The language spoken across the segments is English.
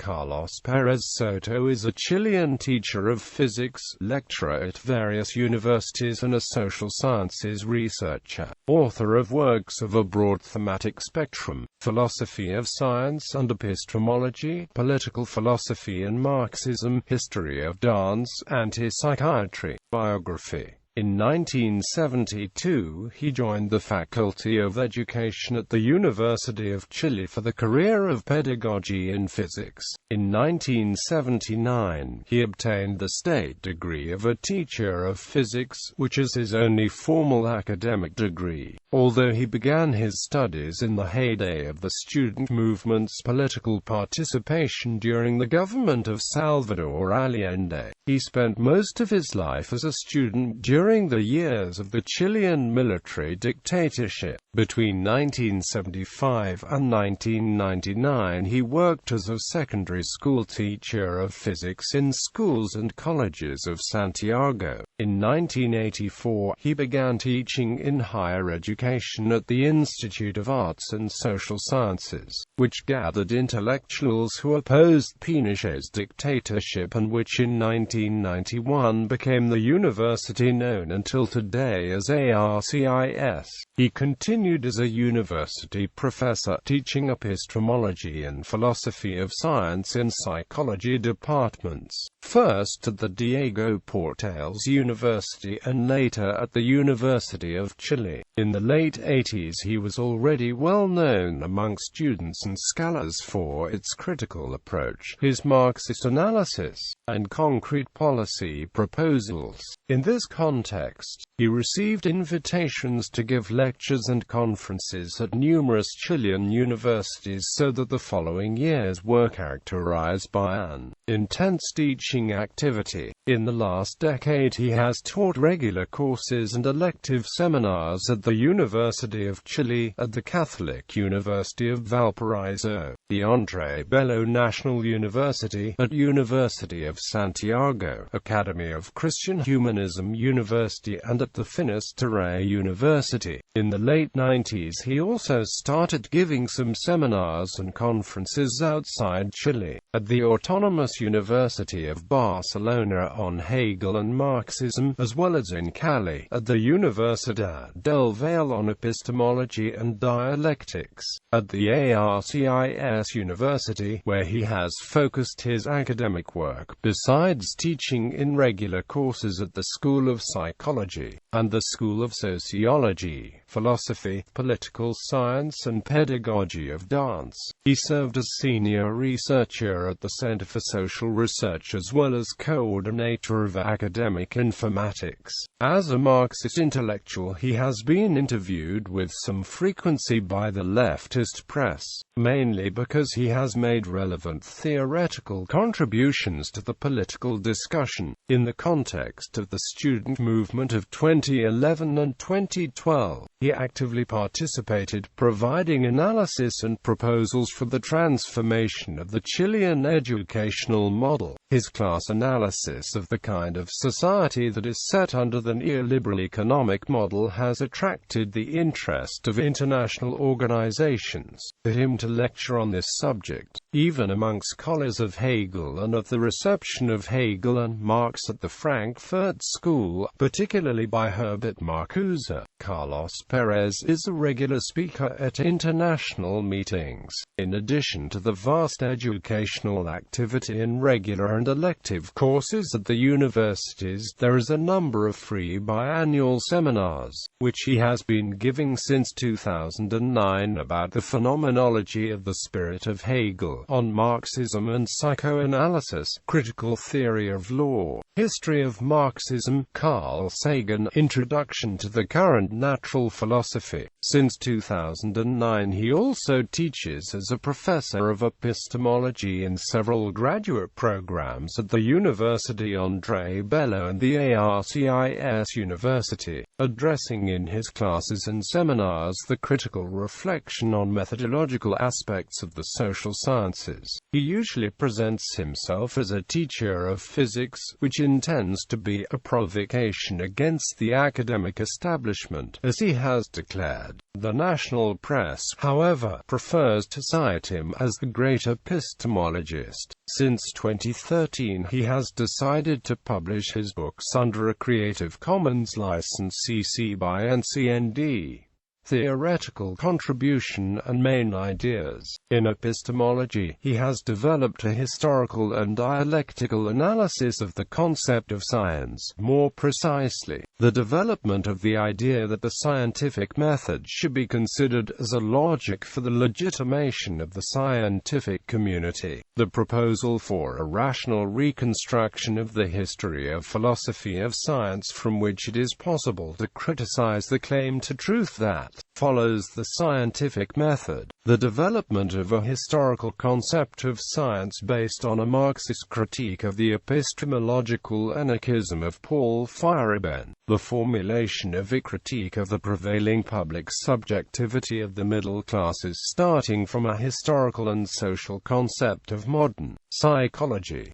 Pérez Soto is a Chilean teacher of physics, lecturer at various universities and a social sciences researcher, author of works of a broad thematic spectrum: philosophy of science and epistemology, political philosophy and Marxism, history of dance, anti-psychiatry, biography. In 1972, he joined the Faculty of Education at the University of Chile for the career of pedagogy in physics. In 1979, he obtained the state degree of a teacher of physics, which is his only formal academic degree. Although he began his studies in the heyday of the student movement's political participation during the government of Salvador Allende, he spent most of his life as a student during the years of the Chilean military dictatorship. Between 1975 and 1999, he worked as a secondary school teacher of physics in schools and colleges of Santiago. In 1984, he began teaching in higher education at the Institute of Arts and Social Sciences, which gathered intellectuals who opposed Pinochet's dictatorship and which in 1991 became the university known until today as ARCIS. He continued as a university professor, teaching epistemology and philosophy of science in psychology departments, first at the Diego Portales University and later at the University of Chile. In the late 80s, he was already well known among students and scholars for its critical approach, his Marxist analysis, and concrete policy proposals. In this context, he received invitations to give lectures and conferences at numerous Chilean universities, so that the following years were characterized by an intense teaching activity. In the last decade, he has taught regular courses and elective seminars at the University of Chile, at the Catholic University of Valparaiso, the André Bello National University, at University of Santiago, Academy of Christian Humanism University, and at the Finisterre University. In the late 90s, he also started giving some seminars and conferences outside Chile, at the Autonomous University of Barcelona on Hegel and Marxism, as well as in Cali, at the Universidad del Valle on epistemology and dialectics, at the ARCIS University, where he has focused his academic work, besides teaching in regular courses at the School of Psychology, and the School of Sociology, Philosophy, Political Science and Pedagogy of Dance. He served as senior researcher at the Center for Social Research as well as coordinator of academic informatics. As a Marxist intellectual, he has been interviewed with some frequency by the leftist press, mainly because he has made relevant theoretical contributions to the political discussion. In the context of the student movement of 2011 and 2012, he actively participated, providing analysis and proposals for the transformation of the Chilean educational model. His class analysis of the kind of society that is set under the neoliberal economic model has attracted the interest of international organizations. For him to lecture on this subject, even among scholars of Hegel and of the reception of Hegel and Marx at the Frankfurt School, particularly by Herbert Marcuse, Carlos Pérez is a regular speaker at international meetings. In addition to the vast educational activity in regular and elective courses at the universities, there is a number of free biannual seminars, which he has been giving since 2009 about the phenomenology of the spirit of Hegel, on Marxism and psychoanalysis, critical theory of law, history of Marxism, Carl Sagan, introduction to the current natural philosophy. Since 2009, he also teaches as a professor of epistemology in several graduate programs at the University André Bello and the ARCIS University, addressing in his classes and seminars the critical reflection on methodological aspects of the social sciences. He usually presents himself as a teacher of physics, which intends to be a provocation against the academic establishment, as he has declared. The national press, however, prefers to cite him as the great epistemologist. Since 2013 he has decided to publish his books under a Creative Commons license CC by NCND. Theoretical contribution and main ideas. In epistemology, he has developed a historical and dialectical analysis of the concept of science. More precisely, the development of the idea that the scientific method should be considered as a logic for the legitimation of the scientific community. The proposal for a rational reconstruction of the history of philosophy of science from which it is possible to criticize the claim to truth that follows the scientific method. The development of a historical concept of science based on a Marxist critique of the epistemological anarchism of Paul Feyerabend. The formulation of a critique of the prevailing public subjectivity of the middle classes starting from a historical and social concept of modern psychology.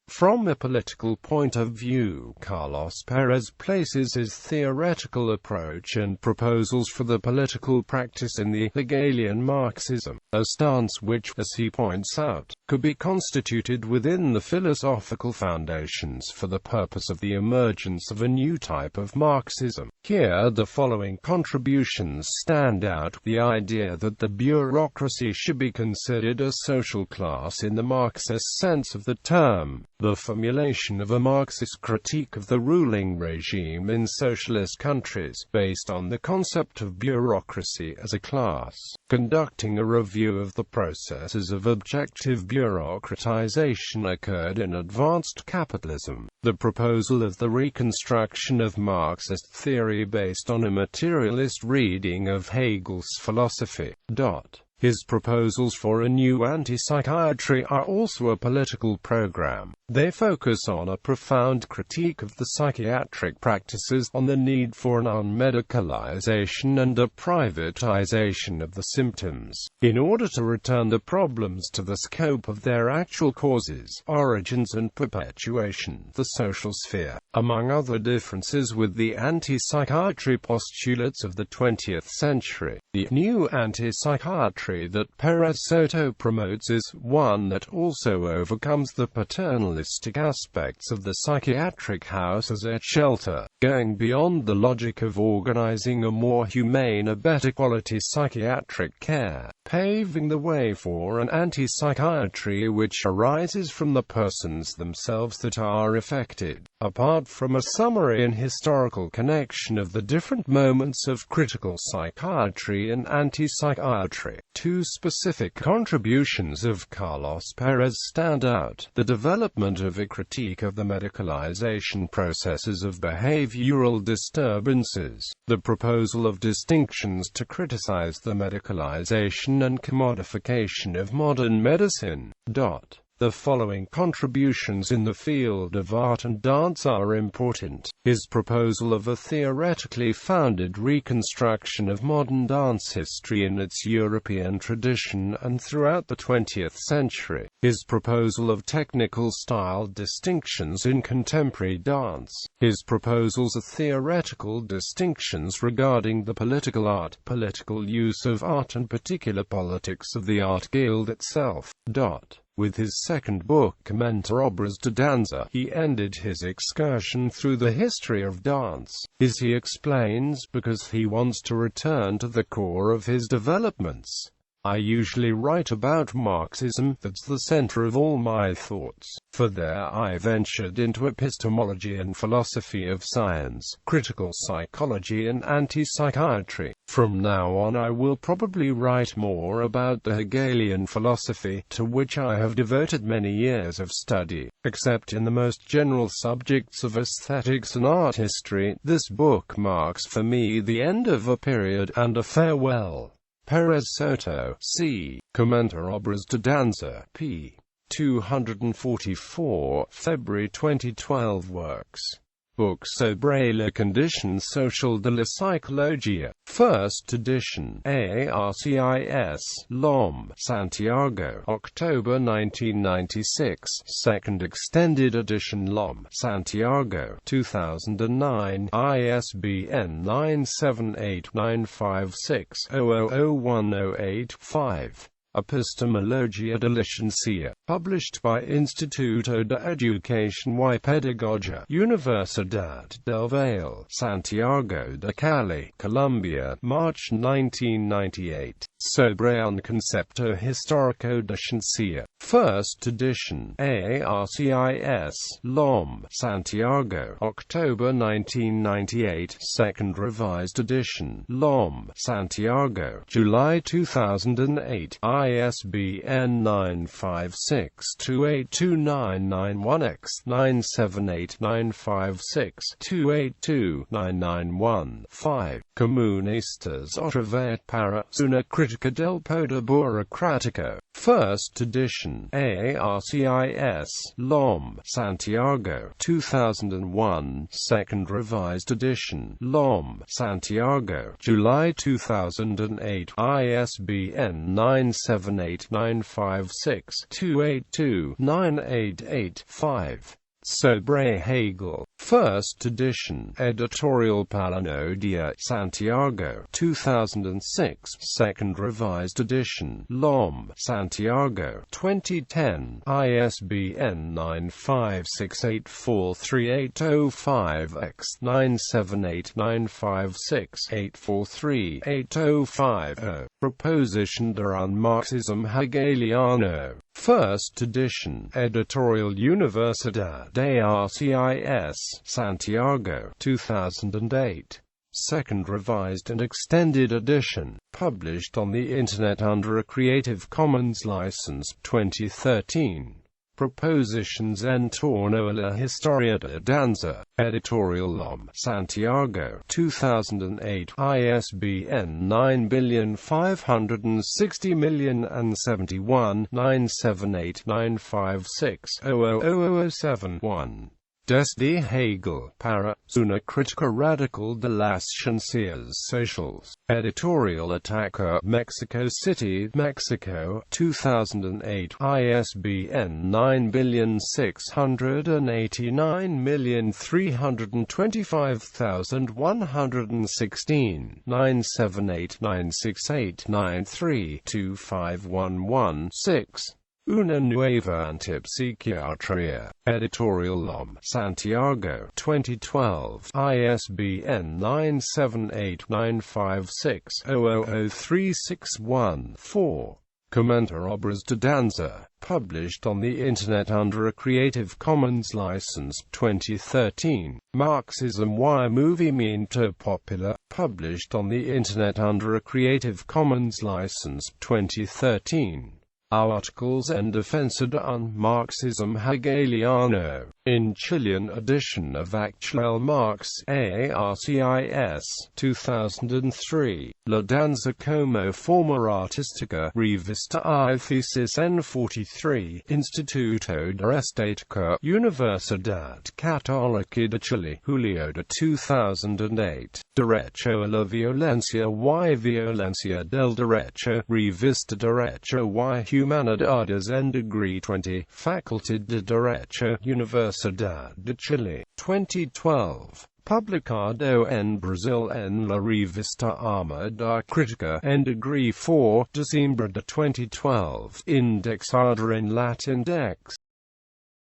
From a political point of view, Carlos Pérez places his theoretical approach and proposals for the political practice in the Hegelian Marxism, a stance which, as he points out, could be constituted within the philosophical foundations for the purpose of the emergence of a new type of Marxism. Here the following contributions stand out: the idea that the bureaucracy should be considered a social class in the Marxist sense of the term, the formulation of a Marxist critique of the ruling regime in socialist countries, based on the concept of bureaucracy as a class, conducting a review of the processes of objective bureaucratization occurred in advanced capitalism, the proposal of the reconstruction of Marxist theory based on a materialist reading of Hegel's philosophy. His proposals for a new anti-psychiatry are also a political program. They focus on a profound critique of the psychiatric practices, on the need for an unmedicalization and a privatization of the symptoms, in order to return the problems to the scope of their actual causes, origins and perpetuation, the social sphere. Among other differences with the anti-psychiatry postulates of the 20th century, the new anti-psychiatry that Pérez Soto promotes is one that also overcomes the paternalistic aspects of the psychiatric house as a shelter, going beyond the logic of organizing a more humane, a better quality psychiatric care, paving the way for an anti-psychiatry which arises from the persons themselves that are affected. Apart from a summary and historical connection of the different moments of critical psychiatry and anti-psychiatry, two specific contributions of Carlos Pérez stand out: the development of a critique of the medicalization processes of behavioral disturbances, the proposal of distinctions to criticize the medicalization and commodification of modern medicine. The following contributions in the field of art and dance are important: his proposal of a theoretically founded reconstruction of modern dance history in its European tradition and throughout the 20th century, his proposal of technical style distinctions in contemporary dance, his proposals of theoretical distinctions regarding the political art, political use of art and particular politics of the art guild itself. With his second book, Commenta Obras de Danza, he ended his excursion through the history of dance. He explains, because he wants to return to the core of his developments. I usually write about Marxism, that's the center of all my thoughts, for there I ventured into epistemology and philosophy of science, critical psychology and anti-psychiatry. From now on I will probably write more about the Hegelian philosophy, to which I have devoted many years of study, except in the most general subjects of aesthetics and art history. This book marks for me the end of a period, and a farewell. Pérez Soto, c. Commenta Obras de Danza, p. 244, February 2012 Works. Book sobre la condition social de la psicología. First edition. ARCIS. LOM. Santiago. October 1996. Second extended edition. LOM. Santiago. 2009. ISBN 978-956-0001085. Epistemologia de Licencia, published by Instituto de Educación y Pedagogia, Universidad del Valle, Santiago de Cali, Colombia, March 1998. Sobre un concepto histórico de ciencia. First edition. ARCIS. LOM. Santiago. October 1998. Second revised edition. LOM. Santiago. July 2008. ISBN 956-282991-X 978-956-282991-5. Comunistas otra vez para una crítica del poder burocrático. First edition. ARCIS. LOM. Santiago. 2001. Second revised edition. LOM. Santiago. July 2008. ISBN 978-956-282-988-5. Sobre Hegel. First edition. Editorial Palanodia. Santiago. 2006. Second revised edition. LOM. Santiago. 2010. ISBN 956843805-X 978-956-843-805-0. Proposition de un Marxism Hegeliano. First edition. Editorial Universidad de ARCIS. Santiago. 2008. Second revised and extended edition. Published on the Internet under a Creative Commons license. 2013. Propositions en torno a la historia de danza. Editorial LOM. Santiago. 2008. ISBN 9505071-978-956-00007-1. Desde Hegel, para una crítica radical de las ciencias sociales. Editorial Attacker, Mexico City, Mexico, 2008. ISBN 97893255116 978-968-93-2511-6. Una nueva anti-psychiatry. Editorial LOM. Santiago. 2012. ISBN 978-956-0003614. Comenta Obras de Danza. Published on the Internet under a Creative Commons license. 2013. Marxism y Movimiento Popular. Published on the Internet under a Creative Commons license. 2013. Articles en defensa de un Marxism Hegeliano. In Chilean edition of Actual Marx, ARCIS, 2003. La danza como forma artística. Revista I Thesis N43. Instituto de Estética. Universidad Católica de Chile. Julio de 2008. Derecho a la violencia y violencia del derecho. Revista Derecho y Humanidades en Degree 20. Facultad de Derecho. Universidad de Chile. 2012. Publicado en Brasil en la revista Arma da Crítica en Degree 4, Diciembre de 2012. Indexada en Latindex.